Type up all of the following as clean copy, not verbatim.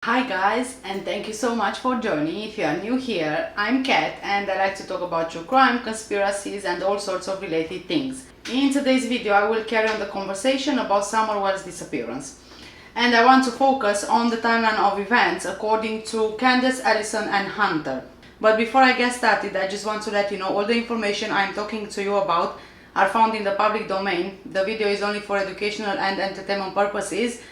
Hi guys, and thank you so much for joining. If you are new here, I'm Kat and I like to talk about true crime, conspiracies and all sorts of related things. In today's video I will carry on the conversation about Summerwell's disappearance. And I want to focus on the timeline of events according to Candus, Allison and Hunter. But before I get started, I just want to let you know all the information I'm talking to you about are found in the public domain. The video is only for educational and entertainment purposes.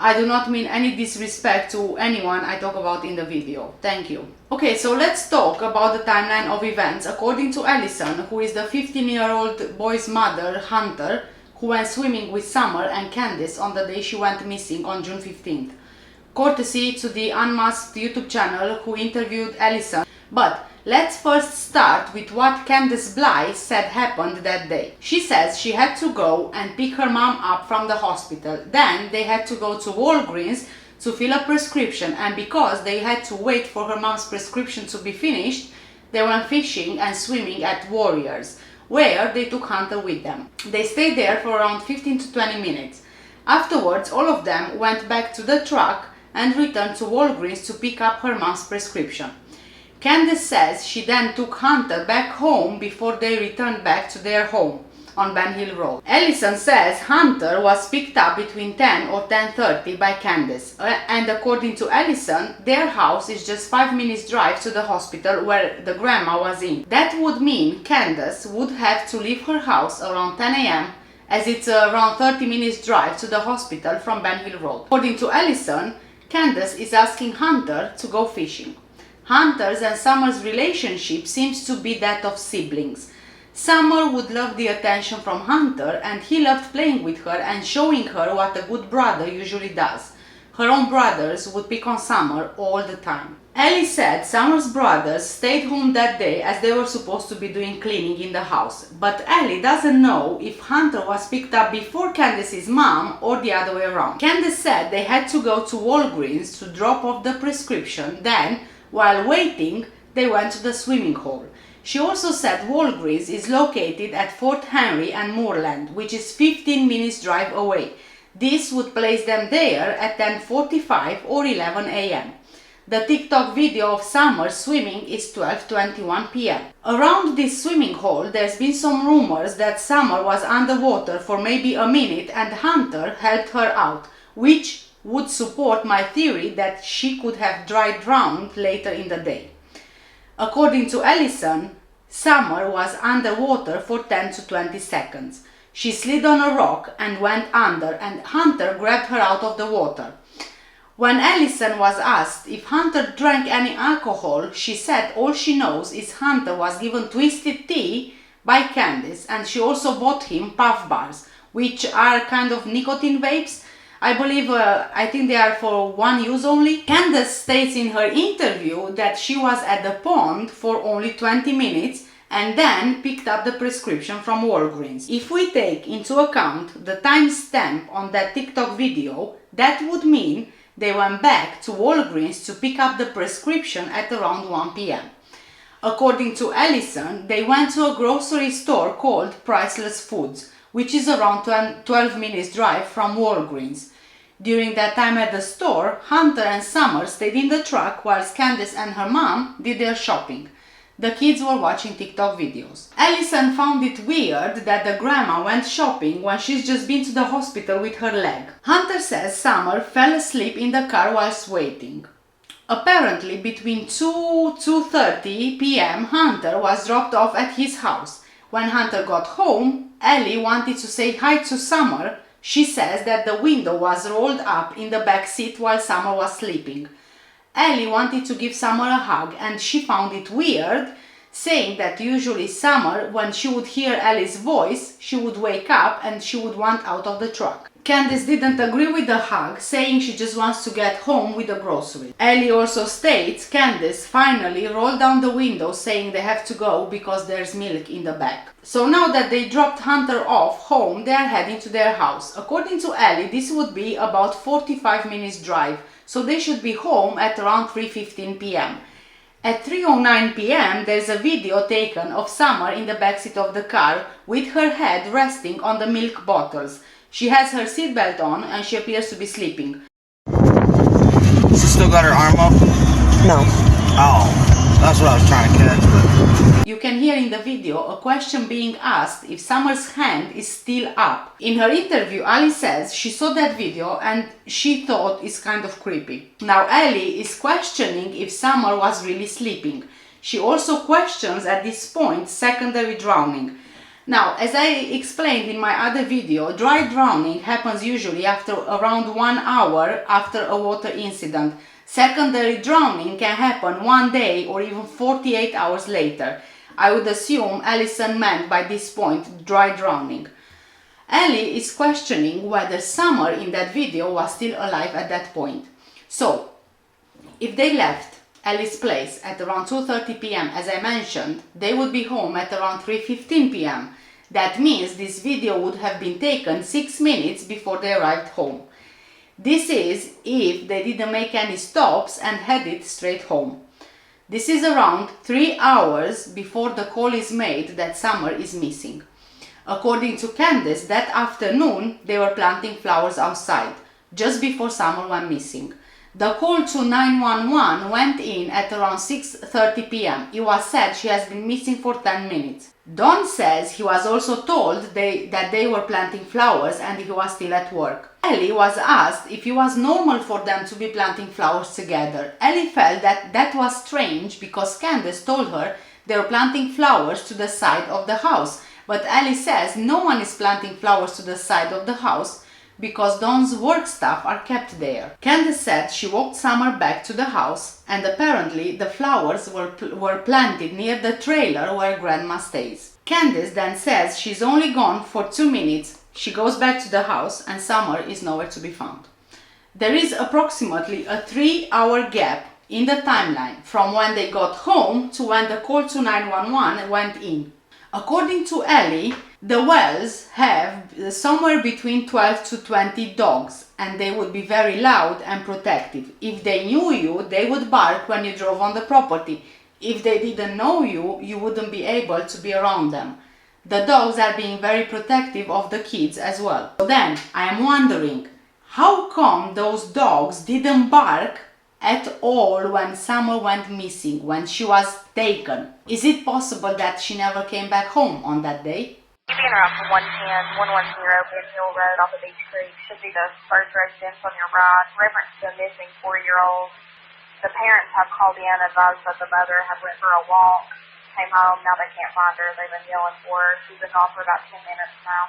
I do not mean any disrespect to anyone I talk about in the video. Thank you. Okay, so let's talk about the timeline of events according to Allison, who is the 15-year-old boy's mother, Hunter, who went swimming with Summer and Candus on the day she went missing on June 15th. Courtesy to the Unmasked YouTube channel who interviewed Allison. But let's first start with what Candus Bly said happened that day. She says she had to go and pick her mom up from the hospital. Then they had to go to Walgreens to fill a prescription, and because they had to wait for her mom's prescription to be finished, they went fishing and swimming at Warriors, where they took Hunter with them. They stayed there for around 15 to 20 minutes. Afterwards, all of them went back to the truck and returned to Walgreens to pick up her mom's prescription. Candus says she then took Hunter back home before they returned back to their home on Ben Hill Road. Allison says Hunter was picked up between 10 or 10:30 by Candus, and according to Allison, their house is just 5 minutes drive to the hospital where the grandma was in. That would mean Candus would have to leave her house around 10 a.m. as it's around 30 minutes drive to the hospital from Ben Hill Road. According to Allison, Candus is asking Hunter to go fishing. Hunter's and Summer's relationship seems to be that of siblings. Summer would love the attention from Hunter, and he loved playing with her and showing her what a good brother usually does. Her own brothers would pick on Summer all the time. Allie said Summer's brothers stayed home that day as they were supposed to be doing cleaning in the house, but Allie doesn't know if Hunter was picked up before Candus's mom or the other way around. Candus said they had to go to Walgreens to drop off the prescription, then while waiting, they went to the swimming hole. She also said Walgreens is located at Fort Henry and Moreland, which is 15 minutes drive away. This would place them there at 10:45 or 11 a.m. The TikTok video of Summer swimming is 12:21 p.m. Around this swimming hole, there's been some rumors that Summer was underwater for maybe a minute and Hunter helped her out, which would support my theory that she could have drowned later in the day. According to Allison, Summer was underwater for 10 to 20 seconds. She slid on a rock and went under, and Hunter grabbed her out of the water. When Allison was asked if Hunter drank any alcohol, she said all she knows is Hunter was given twisted tea by Candus, and she also bought him puff bars, which are kind of nicotine vapes. I think they are for one use only. Candus states in her interview that she was at the pond for only 20 minutes and then picked up the prescription from Walgreens. If we take into account the timestamp on that TikTok video, that would mean they went back to Walgreens to pick up the prescription at around 1 p.m. According to Allison, they went to a grocery store called Priceless Foods, which is around 12 minutes drive from Walgreens. During that time at the store, Hunter and Summer stayed in the truck whilst Candus and her mom did their shopping. The kids were watching TikTok videos. Allison found it weird that the grandma went shopping when she's just been to the hospital with her leg. Hunter says Summer fell asleep in the car whilst waiting. Apparently, between 2:30 p.m., Hunter was dropped off at his house. When Hunter got home, Allie wanted to say hi to Summer. She says that the window was rolled up in the back seat while Summer was sleeping. Allie wanted to give Summer a hug and she found it weird, saying that usually Summer, when she would hear Allie's voice, she would wake up and she would want out of the truck. Candus didn't agree with the hug, saying she just wants to get home with the groceries. Allie also states Candus finally rolled down the window saying they have to go because there's milk in the back. So now that they dropped Hunter off home, they are heading to their house. According to Allie, this would be about 45 minutes drive, so they should be home at around 3:15 p.m. At 3:09 p.m. there's a video taken of Summer in the backseat of the car with her head resting on the milk bottles. She has her seatbelt on and she appears to be sleeping. still got her arm up? No. Oh, that's what I was trying to catch. But You can hear in the video a question being asked if Summer's hand is still up. In her interview, Allie says she saw that video and she thought it's kind of creepy. Now Allie is questioning if Summer was really sleeping. She also questions at this point secondary drowning. Now, as I explained in my other video, dry drowning happens usually after around 1 hour after a water incident. Secondary drowning can happen 1 day or even 48 hours later. I would assume Allison meant by this point dry drowning. Allie is questioning whether Summer in that video was still alive at that point. So, if they left Allie's place at around 2:30 p.m. as I mentioned, they would be home at around 3:15 p.m. That means this video would have been taken 6 minutes before they arrived home. This is if they didn't make any stops and headed straight home. This is around 3 hours before the call is made that Summer is missing. According to Candus, that afternoon they were planting flowers outside, just before Summer went missing. The call to 911 went in at around 6:30 p.m. It was said she has been missing for 10 minutes. Don says he was also told that they were planting flowers and he was still at work. Allie was asked if it was normal for them to be planting flowers together. Allie felt that was strange because Candus told her they were planting flowers to the side of the house. But Allie says no one is planting flowers to the side of the house because Don's work stuff are kept there. Candus said she walked Summer back to the house and apparently the flowers were planted near the trailer where Grandma stays. Candus then says she's only gone for 2 minutes. She goes back to the house and Summer is nowhere to be found. There is approximately a 3-hour gap in the timeline from when they got home to when the call to 911 went in. According to Allie, the Wells have somewhere between 12 to 20 dogs and they would be very loud and protective. If they knew you, they would bark when you drove on the property. If they didn't know you, you wouldn't be able to be around them. The dogs are being very protective of the kids as well. So then, I am wondering, how come those dogs didn't bark at all when Summer went missing, when she was taken? Is it possible that she never came back home on that day? Being around from 110 Ben Hill Road off of Beech Creek should be the first residence on your right. Reference to a missing 4-year-old. The parents have called in, advised that the mother had went for a walk, came home, now they can't find her. They've been yelling for her. She's been gone for about 10 minutes now.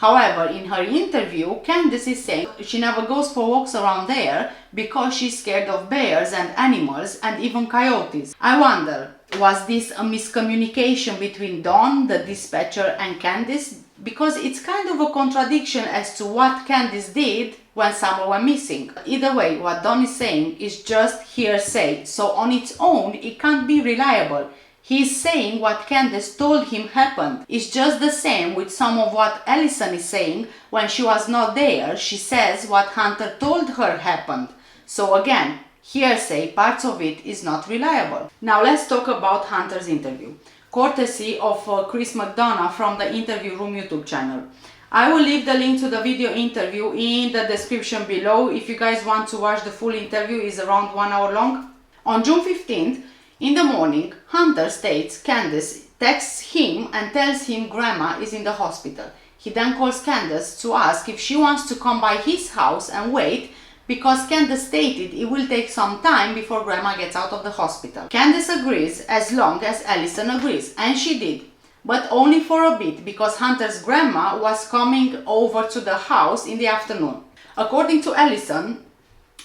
However, in her interview, Candus is saying she never goes for walks around there because she's scared of bears and animals and even coyotes. I wonder, was this a miscommunication between Dawn, the dispatcher, and Candus? Because it's kind of a contradiction as to what Candus did when Summer went missing. Either way, what Dawn is saying is just hearsay, so on its own it can't be reliable. He's saying what Candus told him happened. It's just the same with some of what Allison is saying when she was not there. She says what Hunter told her happened. So again, hearsay, parts of it is not reliable. Now let's talk about Hunter's interview, courtesy of Chris McDonough from the Interview Room YouTube channel. I will leave the link to the video interview in the description below if you guys want to watch the full interview. It's around 1 hour long. On June 15th, in the morning, Hunter states Candus texts him and tells him Grandma is in the hospital. He then calls Candus to ask if she wants to come by his house and wait because Candus stated it will take some time before Grandma gets out of the hospital. Candus agrees as long as Allison agrees, and she did, but only for a bit because Hunter's grandma was coming over to the house in the afternoon. According to Allison,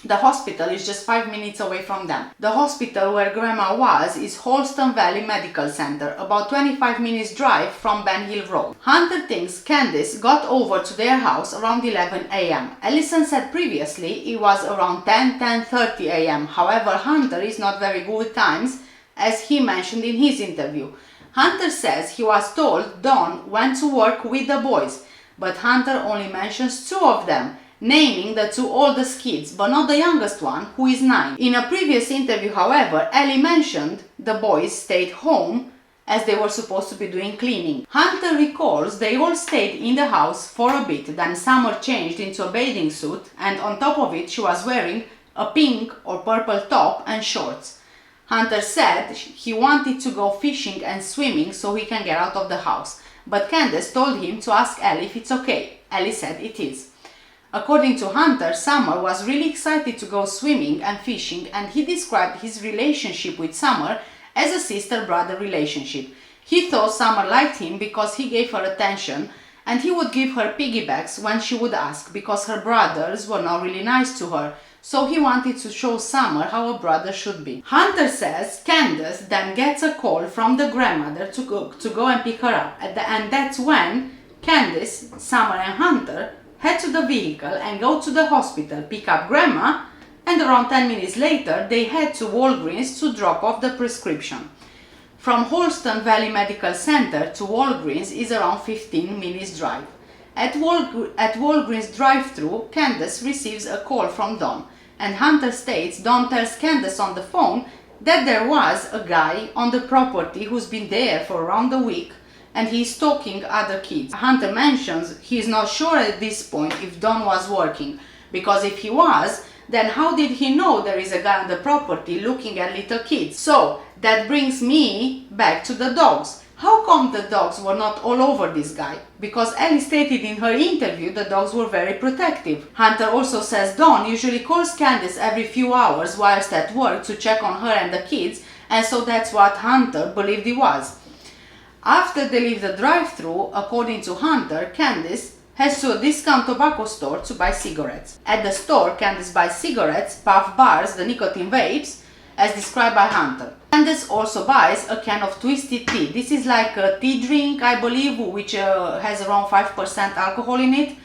the hospital is just 5 minutes away from them. The hospital where Grandma was is Holston Valley Medical Center, about 25 minutes drive from Ben Hill Road. Hunter thinks Candus got over to their house around 11 a.m. Allison said previously it was around 10:30 a.m. However, Hunter is not very good with times, as he mentioned in his interview. Hunter says he was told Dawn went to work with the boys, but Hunter only mentions 2 of them, naming the 2 oldest kids, but not the youngest one, who is 9. In a previous interview, however, Allie mentioned the boys stayed home as they were supposed to be doing cleaning. Hunter recalls they all stayed in the house for a bit, then Summer changed into a bathing suit and on top of it she was wearing a pink or purple top and shorts. Hunter said he wanted to go fishing and swimming so he can get out of the house, but Candus told him to ask Allie if it's okay. Allie said it is. According to Hunter, Summer was really excited to go swimming and fishing, and he described his relationship with Summer as a sister-brother relationship. He thought Summer liked him because he gave her attention, and he would give her piggybacks when she would ask, because her brothers were not really nice to her. So he wanted to show Summer how a brother should be. Hunter says Candus then gets a call from the grandmother to go and pick her up. And that's when Candus, Summer and Hunter head to the vehicle and go to the hospital, pick up Grandma, and around 10 minutes later they head to Walgreens to drop off the prescription. From Holston Valley Medical Center to Walgreens is around 15 minutes drive. At Walgreens drive-thru, Candus receives a call from Don, and Hunter states Don tells Candus on the phone that there was a guy on the property who's been there for around a week and he's stalking other kids. Hunter mentions he's not sure at this point if Don was working, because if he was, then how did he know there is a guy on the property looking at little kids? So that brings me back to the dogs. How come the dogs were not all over this guy? Because Allie stated in her interview the dogs were very protective. Hunter also says Don usually calls Candus every few hours whilst at work to check on her and the kids, and so that's what Hunter believed he was. After they leave the drive-thru, according to Hunter, Candus heads to a discount tobacco store to buy cigarettes. At the store, Candus buys cigarettes, puff bars, the nicotine vapes, as described by Hunter. Candus also buys a can of twisted tea. This is like a tea drink, I believe, which has around 5% alcohol in it.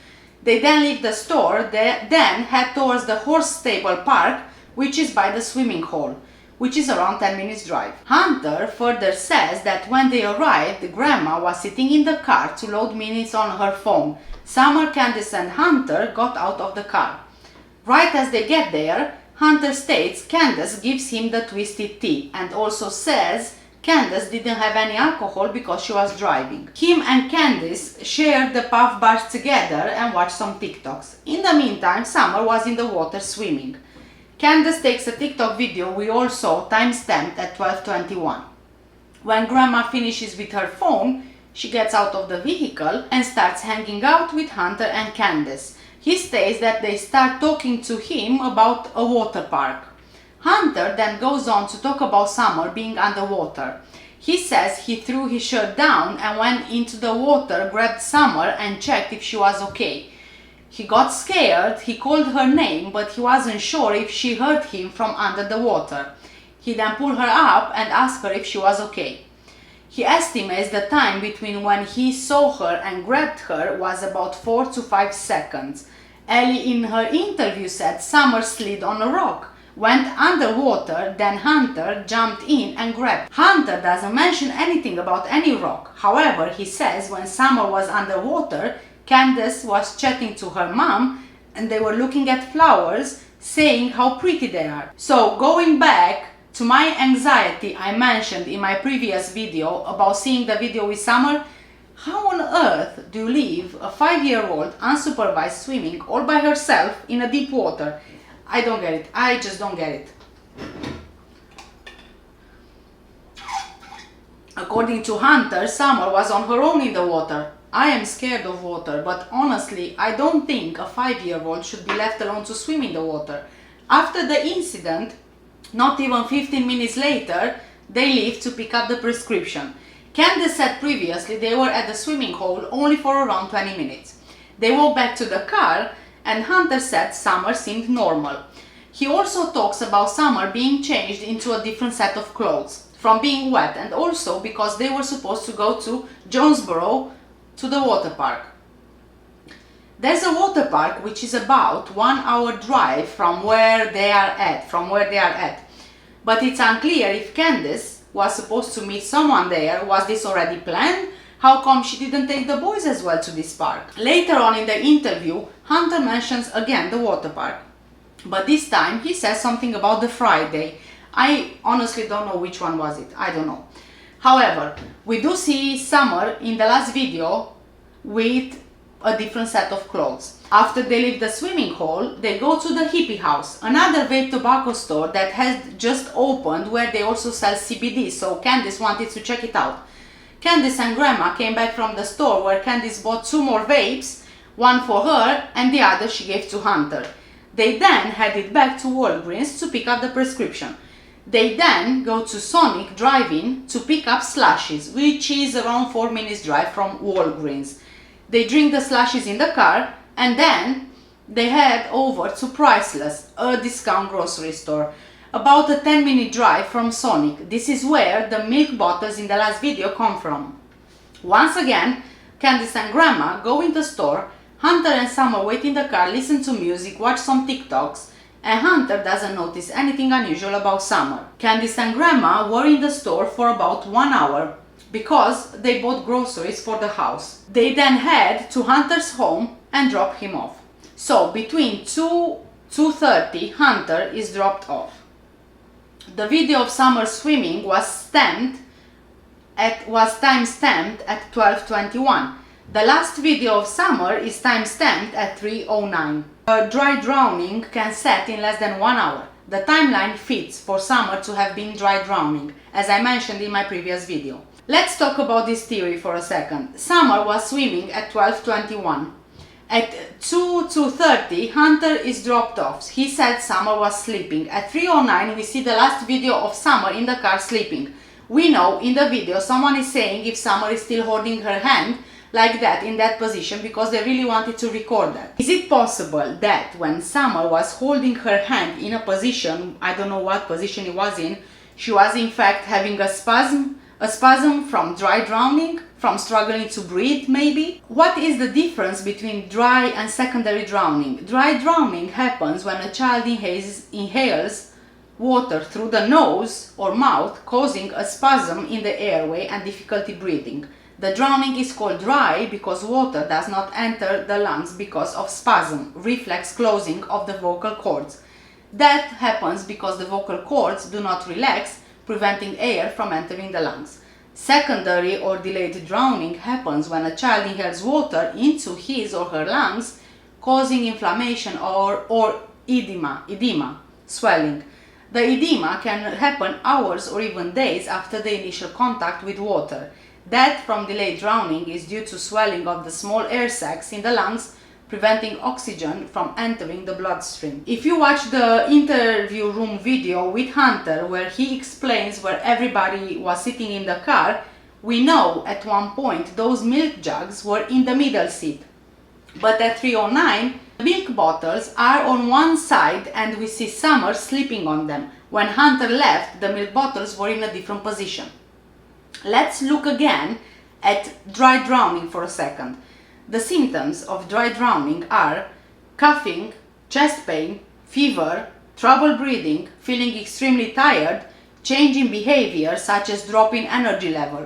They then leave the store, then head towards the horse stable park, which is by the swimming hole, which is around 10 minutes drive. Hunter further says that when they arrived, the grandma was sitting in the car to load minutes on her phone. Summer, Candus and Hunter got out of the car. Right as they get there, Hunter states Candus gives him the twisted tea and also says Candus didn't have any alcohol because she was driving. Him and Candus shared the puff bars together and watched some TikToks. In the meantime, Summer was in the water swimming. Candus takes a TikTok video we all saw timestamped at 12:21. When Grandma finishes with her phone, she gets out of the vehicle and starts hanging out with Hunter and Candus. He states that they start talking to him about a water park. Hunter then goes on to talk about Summer being underwater. He says he threw his shirt down and went into the water, grabbed Summer and checked if she was okay. He got scared, he called her name, but he wasn't sure if she heard him from under the water. He then pulled her up and asked her if she was okay. He estimates the time between when he saw her and grabbed her was about 4 to 5 seconds. Allie in her interview said Summer slid on a rock, went underwater, then Hunter jumped in and grabbed. Hunter doesn't mention anything about any rock. However, he says when Summer was underwater, Candus was chatting to her mom and they were looking at flowers, saying how pretty they are. So going back to my anxiety I mentioned in my previous video about seeing the video with Summer, how on earth do you leave a 5-year-old unsupervised swimming all by herself in a deep water? I don't get it. I just don't get it. According to Hunter, Summer was on her own in the water. I am scared of water, but honestly, I don't think a 5-year-old should be left alone to swim in the water. After the incident, not even 15 minutes later, they leave to pick up the prescription. Candus said previously they were at the swimming hole only for around 20 minutes. They walked back to the car and Hunter said Summer seemed normal. He also talks about Summer being changed into a different set of clothes from being wet, and also because they were supposed to go to Jonesboro to the water park. There's a water park which is about 1 hour drive from where they are at. But it's unclear if Candus was supposed to meet someone there. Was this already planned? How come she didn't take the boys as well to this park? Later on in the interview, Hunter mentions again the water park. But this time he says something about the Friday. I honestly don't know which one was it. I don't know. However, we do see Summer in the last video with a different set of clothes. After they leave the swimming hole, they go to the hippie house, another vape tobacco store that has just opened where they also sell CBD, so Candus wanted to check it out. Candus and Grandma came back from the store where Candus bought 2 more vapes, one for her and the other she gave to Hunter. They then headed back to Walgreens to pick up the prescription. They then go to Sonic Drive-In to pick up slushies, which is around 4 minutes drive from Walgreens. They drink the slushies in the car and then they head over to Priceless, a discount grocery store, about a 10-minute drive from Sonic. This is where the milk bottles in the last video come from. Once again, Candus and Grandma go in the store. Hunter and Summer wait in the car, listen to music, watch some TikToks, and Hunter doesn't notice anything unusual about Summer. Candus and Grandma were in the store for about 1 hour because they bought groceries for the house. They then head to Hunter's home and drop him off. So between 2:30, Hunter is dropped off. The video of Summer swimming was time-stamped at 12:21. The last video of Summer is time-stamped at 3:09. A dry drowning can set in less than 1 hour. The timeline fits for Summer to have been dry drowning, as I mentioned in my previous video. Let's talk about this theory for a second. Summer was swimming at 12:21. At 2:30, Hunter is dropped off. He said Summer was sleeping. At 3:09, we see the last video of Summer in the car sleeping. We know in the video someone is saying if Summer is still holding her hand like that in that position because they really wanted to record that. Is it possible that when Summer was holding her hand in a position, I don't know what position it was in, she was in fact having a spasm from dry drowning, from struggling to breathe maybe? What is the difference between dry and secondary drowning? Dry drowning happens when a child inhales water through the nose or mouth, causing a spasm in the airway and difficulty breathing. The drowning is called dry because water does not enter the lungs because of spasm, reflex closing of the vocal cords. That happens because the vocal cords do not relax, preventing air from entering the lungs. Secondary or delayed drowning happens when a child inhales water into his or her lungs, causing inflammation or edema, swelling. The edema can happen hours or even days after the initial contact with water. Death from delayed drowning is due to swelling of the small air sacs in the lungs, preventing oxygen from entering the bloodstream. If you watch the interview room video with Hunter where he explains where everybody was sitting in the car, we know at one point those milk jugs were in the middle seat. But at 3:09, the milk bottles are on one side and we see Summer sleeping on them. When Hunter left, the milk bottles were in a different position. Let's look again at dry drowning for a second. The symptoms of dry drowning are coughing, chest pain, fever, trouble breathing, feeling extremely tired, change in behavior such as drop in energy level.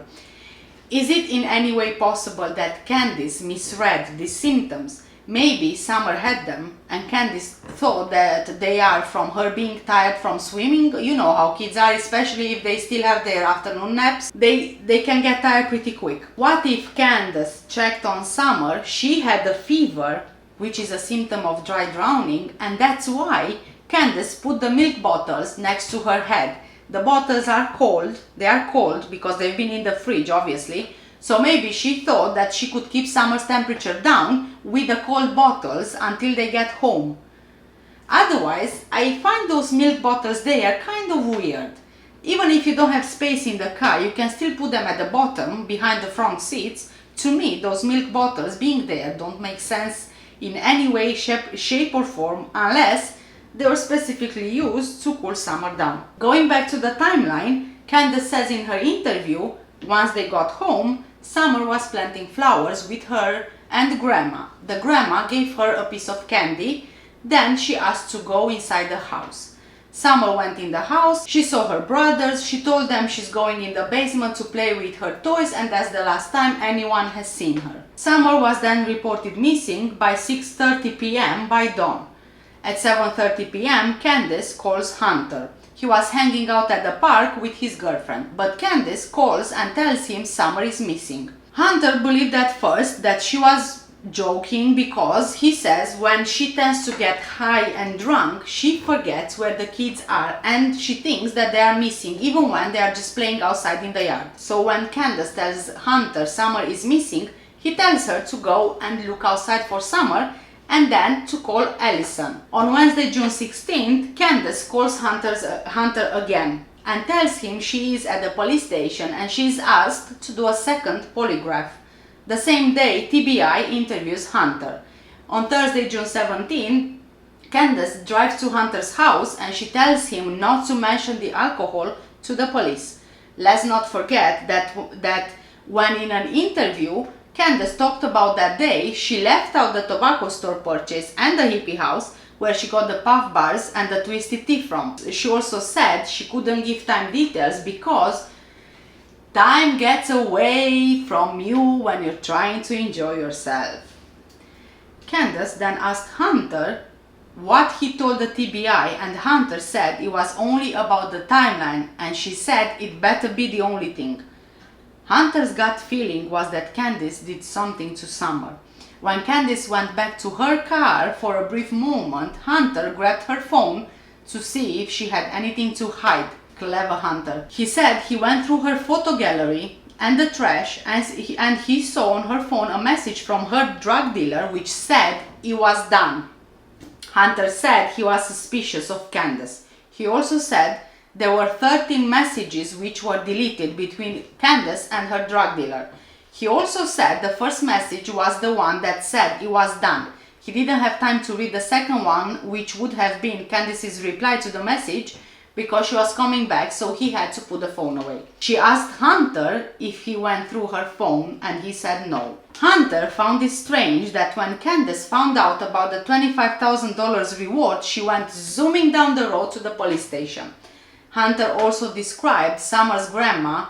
Is it in any way possible that Candus misread these symptoms? Maybe Summer had them and Candus thought that they are from her being tired from swimming. You know how kids are, especially if they still have their afternoon naps. They can get tired pretty quick. What if Candus checked on Summer, she had a fever, which is a symptom of dry drowning, and that's why Candus put the milk bottles next to her head. The bottles are cold. They are cold because they've been in the fridge, obviously. So maybe she thought that she could keep Summer's temperature down with the cold bottles until they get home. Otherwise, I find those milk bottles there kind of weird. Even if you don't have space in the car, you can still put them at the bottom, behind the front seats. To me, those milk bottles being there don't make sense in any way, shape or form, unless they were specifically used to cool Summer down. Going back to the timeline, Candus says in her interview, once they got home, Summer was planting flowers with her and Grandma. The Grandma gave her a piece of candy, then she asked to go inside the house. Summer went in the house, she saw her brothers, she told them she's going in the basement to play with her toys and that's the last time anyone has seen her. Summer was then reported missing by 6:30 p.m. by dawn. At 7:30 p.m. Candus calls Hunter. He was hanging out at the park with his girlfriend, but Candus calls and tells him Summer is missing. Hunter believed at first that she was joking because he says when she tends to get high and drunk, she forgets where the kids are and she thinks that they are missing even when they are just playing outside in the yard. So when Candus tells Hunter Summer is missing, he tells her to go and look outside for Summer and then to call Allison. On Wednesday, June 16th, Candus calls Hunter again and tells him she is at the police station and she is asked to do a second polygraph. The same day, TBI interviews Hunter. On Thursday, June 17, Candus drives to Hunter's house and she tells him not to mention the alcohol to the police. Let's not forget that when in an interview, Candus talked about that day, she left out the tobacco store purchase and the hippie house where she got the puff bars and the twisted tea from. She also said she couldn't give time details because time gets away from you when you're trying to enjoy yourself. Candus then asked Hunter what he told the TBI and Hunter said it was only about the timeline and she said it better be the only thing. Hunter's gut feeling was that Candus did something to Summer. When Candus went back to her car for a brief moment, Hunter grabbed her phone to see if she had anything to hide. Clever Hunter. He said he went through her photo gallery and the trash and he saw on her phone a message from her drug dealer which said it was done. Hunter said he was suspicious of Candus. He also said there were 13 messages which were deleted between Candus and her drug dealer. He also said the first message was the one that said it was done. He didn't have time to read the second one, which would have been Candus's reply to the message, because she was coming back, so he had to put the phone away. She asked Hunter if he went through her phone and he said no. Hunter found it strange that when Candus found out about the $25,000 reward, she went zooming down the road to the police station. Hunter also described Summer's grandma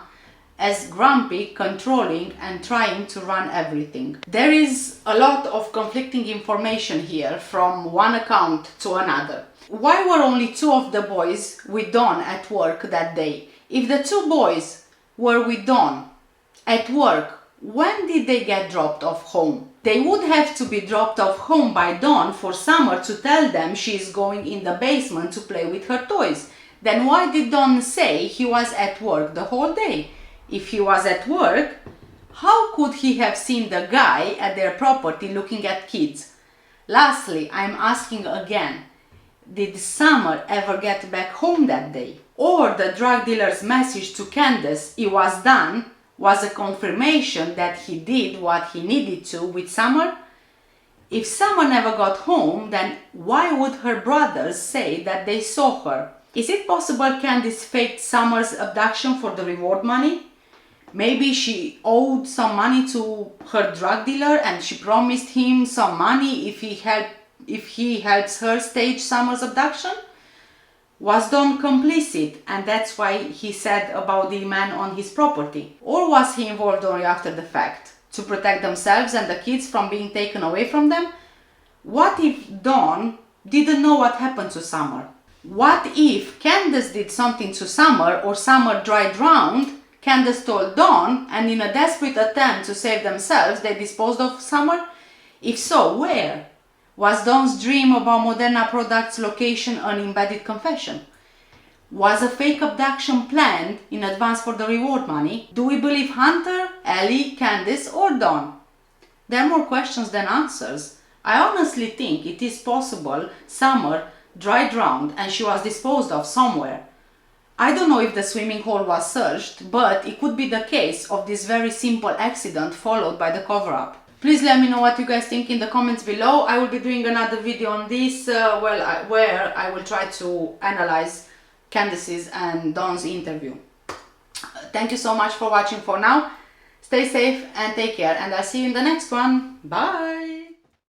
as grumpy, controlling and trying to run everything. There is a lot of conflicting information here from one account to another. Why were only 2 of the boys with Dawn at work that day? If the 2 boys were with Dawn at work, when did they get dropped off home? They would have to be dropped off home by Dawn for Summer to tell them she is going in the basement to play with her toys. Then why did Dawn say he was at work the whole day? If he was at work, how could he have seen the guy at their property looking at kids? Lastly, I'm asking again, did Summer ever get back home that day? Or the drug dealer's message to Candus, it was done, was a confirmation that he did what he needed to with Summer? If Summer never got home, then why would her brothers say that they saw her? Is it possible Candus faked Summer's abduction for the reward money? Maybe she owed some money to her drug dealer and she promised him some money if he helps her stage Summer's abduction? Was Don complicit and that's why he said about the man on his property? Or was he involved only after the fact, to protect themselves and the kids from being taken away from them? What if Don didn't know what happened to Summer? What if Candus did something to Summer or Summer dry drowned, Candus told Dawn, and in a desperate attempt to save themselves, they disposed of Summer? If so, where? Was Dawn's dream about Moderna products' location an embedded confession? Was a fake abduction planned in advance for the reward money? Do we believe Hunter, Allie, Candus, or Dawn? There are more questions than answers. I honestly think it is possible Summer dry drowned and she was disposed of somewhere. I don't know if the swimming hole was searched, but it could be the case of this very simple accident followed by the cover-up. Please let me know what you guys think in the comments below. I will be doing another video on this where I will try to analyze Candus's and Dawn's interview. Thank you so much for watching for now. Stay safe and take care, and I'll see you in the next one. Bye!